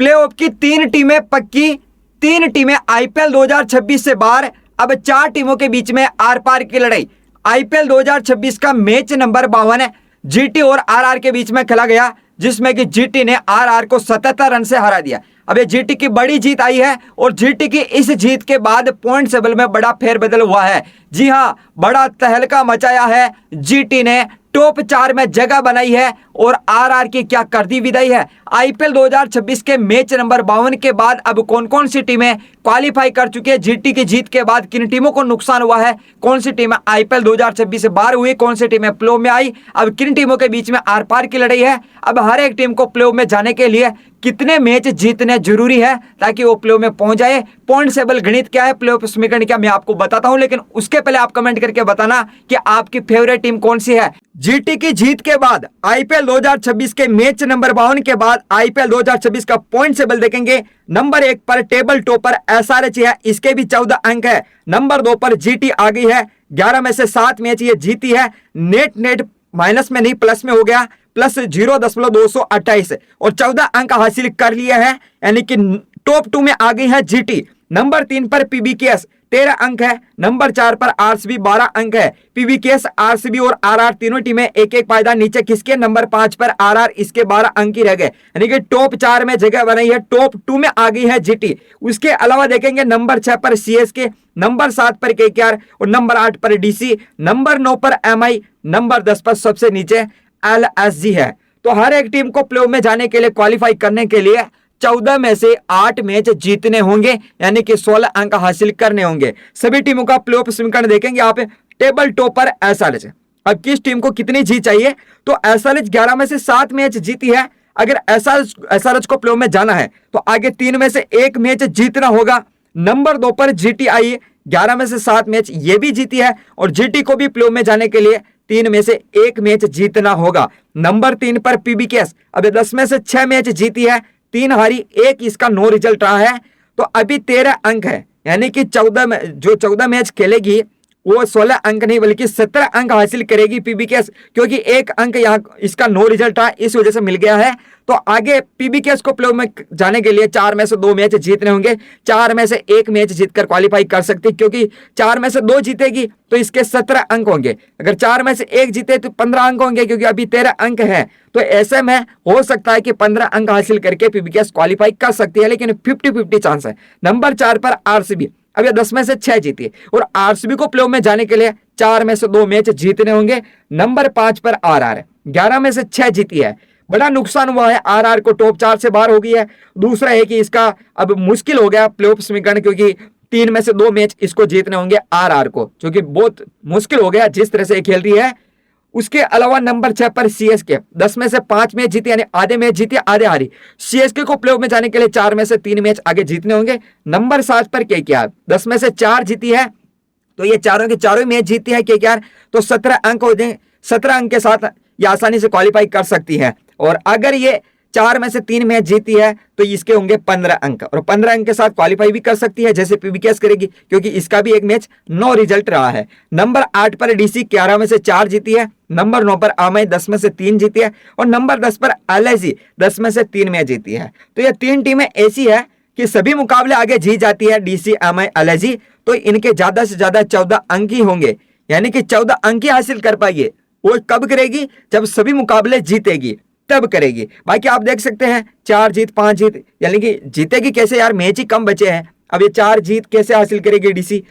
Playoff की 3 टीमें पक्की, 3 टीमें आईपीएल 2026 से बाहर। अब 4 टीमों के बीच में आर पार की लड़ाई। आईपीएल 2026 का मैच नंबर 52 जीटी और आरआर के बीच में खेला गया, जिसमें कि जीटी ने आरआर को 77 रन से हरा दिया। अब ये जीटी की बड़ी जीत आई है और जीटी की इस जीत के बाद पॉइंट टेबल में बड़ा फेरबदल हुआ है। जी हां, बड़ा तहलका मचाया है। जीटी ने टॉप 4 में जगह बनाई है और आरआर की क्या कर दी विदाई है। आईपीएल 2026 के मैच नंबर 52 के बाद अब कौन कौन सी टीमें क्वालिफाई कर चुकी है, जीटी की जीत के बाद किन टीमों को नुकसान हुआ है, कौन सी टीमें आईपीएल 2026 से बाहर हुई, कौन सी टेमें प्ले में आई, अब किन टीमों के बीच में आर पार की लड़ाई है। अब हर एक टीम को प्ले में जाने के लिए कितने मैच जीतने जरूरी है ताकि वो प्ले में पहुंच जाए। पॉइंट टेबल गणित क्या है, प्ले समीकरण क्या, मैं आपको बताता हूं, लेकिन उसके पहले आप कमेंट करके बताना कि आपकी फेवरेट टीम कौन सी है। जीटी की जीत के बाद आईपीएल 2026 के मैच नंबर 52 के बाद आईपीएल 2026 का पॉइंट टेबल देखेंगे। नंबर 1 पर टेबल टॉपर एसआरएच है, इसके भी 14 अंक है। नंबर 2 पर जीटी आ गई है, 11 में से 7 मैच ये जीती है। नेट माइनस में नहीं प्लस में हो गया, प्लस 0.228 और 14 अंक हासिल कर लिए हैं, यानी कि टॉप 2 में आ गई है जीटी। नंबर 3 पर पीबीकेएस 13 अंक है। नंबर 4 पर आरसीबी 12 अंक है। पीबीकेएस, आरसीबी और आरआर तीनों टीमें एक एक पायदान नीचे खिसके। नंबर 5 पर आरआर, इसके 12 अंक ही रह गए, यानी कि टॉप 4 में जगह बनाई है। टॉप 2 में आ गई है जीटी। उसके अलावा देखेंगे नंबर 6 पर सीएसके, नंबर 7 पर केकेआर और नंबर 8 पर डीसी, नंबर 9 पर एमआई, नंबर 10 पर सबसे नीचे एलएसजी है। तो हर एक टीम को प्ले में जाने के लिए, क्वालिफाई करने के लिए 14 में से 8 मैच जीतने होंगे, यानी कि 16 अंक हासिल करने होंगे। सभी टीमों का प्ले ऑफ समीकरण देखेंगे यहाँ पे। टेबल टॉपर एसआरएच, अब किस टीम को कितनी जीत चाहिए, तो एसआरएच 11 में से 7 मैच जीती है। अगर एसआरएच को प्ले में जाना है तो आगे 3 में से 1 मैच जीतना होगा। नंबर 2 पर जीटी आई, 11 में से 7 मैच ये भी जीती है और जीटी को भी प्ले में जाने के लिए 3 में से 1 मैच जीतना होगा। नंबर 3 पर पीबीकेएस, अब 10 में से 6 मैच जीती है, 3 हारी, 1 इसका नो रिजल्ट रहा है, तो अभी 13 अंक है, यानी कि 14 मैच खेलेगी वो 16 अंक नहीं बल्कि 17 अंक हासिल करेगी पीबीकेएस, क्योंकि 1 अंक यहाँ इसका नो रिजल्ट रहा, इस वजह से मिल गया है। तो आगे पीबीकेएस को प्ले में जाने के लिए 4 में से 2 मैच जीतने होंगे। 4 में से 1 मैच जीतकर क्वालिफाई कर सकती, क्योंकि 4 में से 2 जीतेगी तो इसके 17 अंक होंगे। अगर 4 में से 1 जीते तो 15 अंक होंगे, क्योंकि अभी 13 अंक है। तो ऐसे में हो सकता है कि 15 अंक हासिल करके पीबीकेएस क्वालिफाई कर सकती है, लेकिन 50-50 चांस है। नंबर 4 पर आरसीबी, अब ये 10 में से 6 जीती है और आरसीबी को प्ले में जाने के लिए 4 में से 2 मैच जीतने होंगे। नंबर 5 पर आरआर, 11 में से 6 जीती है। बड़ा नुकसान हुआ है, आरआर को टॉप 4 से बाहर हो गई है। दूसरा है कि इसका अब मुश्किल हो गया प्ले ऑफ समीकरण, क्योंकि 3 में से 2 मैच इसको जीतने होंगे आरआर को, जो कि बहुत मुश्किल हो गया जिस तरह से खेल रही है। उसके अलावा नंबर 6 पर सीएसके, 10 में से 5 मैच जीती, यानी आधे मैच जीती आधे हारी। सीएसके को प्ले ऑफ में जाने के लिए 4 में से 3 मैच आगे जीतने होंगे। नंबर 7 पर केकेआर, 10 में से 4 जीती है, तो ये चारों के चारों मैच जीती है केकेआर, तो 17 अंक हो जाएंगे। 17 अंक के साथ ये आसानी से क्वालिफाई कर सकती है। और अगर ये 4 में से 3 मैच जीती है तो इसके होंगे 15 अंक, और 15 अंक के साथ क्वालिफाई भी कर सकती है जैसे पीबीकेएस करेगी, क्योंकि इसका भी एक मैच नो रिजल्ट रहा है। नंबर 8 पर डीसी, 11 में से 4 जीती है। नंबर 9 पर एमआई, 10 में से 3 जीती है और नंबर 10 पर एलआईसी, 10 में से 3 मैच जीती है। तो ये 3 टीमें ऐसी है कि सभी मुकाबले आगे जीत जाती है, डीसी, एमआई, एलआईसी, तो इनके ज्यादा से ज्यादा 14 अंक ही होंगे, यानी कि 14 अंक ही हासिल कर पाएगी। वो कब करेगी, जब सभी मुकाबले जीतेगी तब करेगी। बाकी आप देख सकते हैं 4 जीत 5 जीत, यानी कि जीतेगी कैसे यार, मैच ही कम बचे हैं। अब ये 4 जीत कैसे हासिल करेगी डीसी,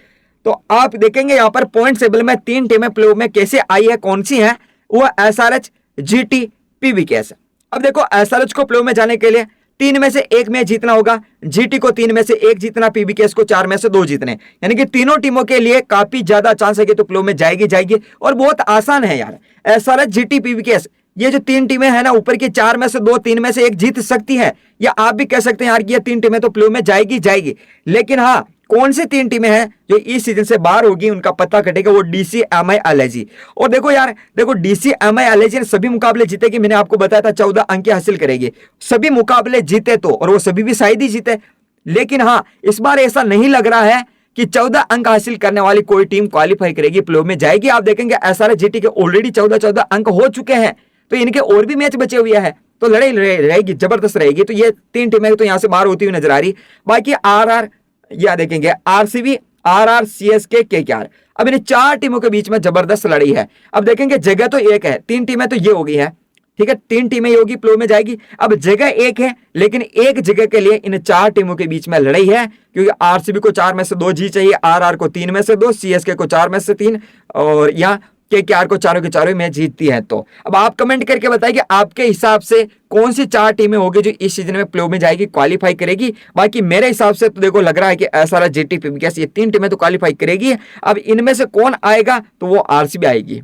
तो आप देखेंगे यहाँ पर पॉइंट टेबल में 3 टीमें प्ले में कैसे आई है, कौन सी है, वो एसआरएच, जीटी, पीबीकेएस। अब देखो एसआरएच को प्ले में जाने के लिए 3 में से 1 मैच जीतना होगा, जीटी को 3 में से 1 जीतना, पीबीकेएस को 4 में से 2 जीतने, यानी कि तीनों टीमों के लिए काफी ज्यादा चांस है कि तो प्ले में जाएगी और बहुत आसान है यार। एसआरएच, जीटी, पीबीकेएस, ये जो 3 टीमें हैं ना, ऊपर की 4 में से 2, 3 में से 1 जीत सकती है, या आप भी कह सकते हैं यार कि ये 3 टीमें तो प्ले में जाएगी। लेकिन हाँ, कौन सी 3 टीमें हैं जो इस सीजन से बाहर होगी, उनका पता कटेगा, वो डीसी, एमआई, एलआईसी। और देखो यार, देखो डीसी, एमआई, एलआईसी सभी मुकाबले जीतेगी, मैंने आपको बताया था 14 अंक हासिल करेगी। सभी मुकाबले जीते तो, और वो सभी भी शायद ही जीते, लेकिन हाँ इस बार ऐसा नहीं लग रहा है कि 14 अंक हासिल करने वाली कोई टीम क्वालिफाई करेगी, प्ले में जाएगी। आप देखेंगे एसआरएच, जीटी के ऑलरेडी 14 अंक हो चुके हैं, तो इनके और भी मैच बचे हुए हैं। तो लड़ाई रहेगी, जबरदस्त रहेगी। तो ये 3 टीमें तो यहां से बाहर होती हुई नजर आ रही। बाकी आरआर या देखेंगे आरसीबी, आरआर, सीएसके, केकेआर, अब इन 4 टीमों के बीच में जबरदस्त लड़ाई है। अब देखेंगे जगह तो एक है, 3 टीमें तो ये हो गई है, ठीक है, 3 टीमें होगी, प्ले में जाएगी। अब जगह एक है, लेकिन एक जगह के लिए इन 4 टीमों के बीच में लड़ाई है, क्योंकि आरसीबी को 4 में से 2 जीत चाहिए, आरआर को 3 में से 2, सीएसके को 4 में से 3, और यहाँ केकेआर को चारों के चारों मैच जीतती है। तो अब आप कमेंट करके बताइए कि आपके हिसाब से कौन सी 4 टीमें होगी जो इस सीजन में प्ले में जाएगी, क्वालिफाई करेगी। बाकी मेरे हिसाब से तो देखो लग रहा है कि एसआरएच, जीटी, पीवीकेएस, ये 3 टीमें तो क्वालिफाई करेगी। अब इनमें से कौन आएगा, तो वो आरसीबी आएगी।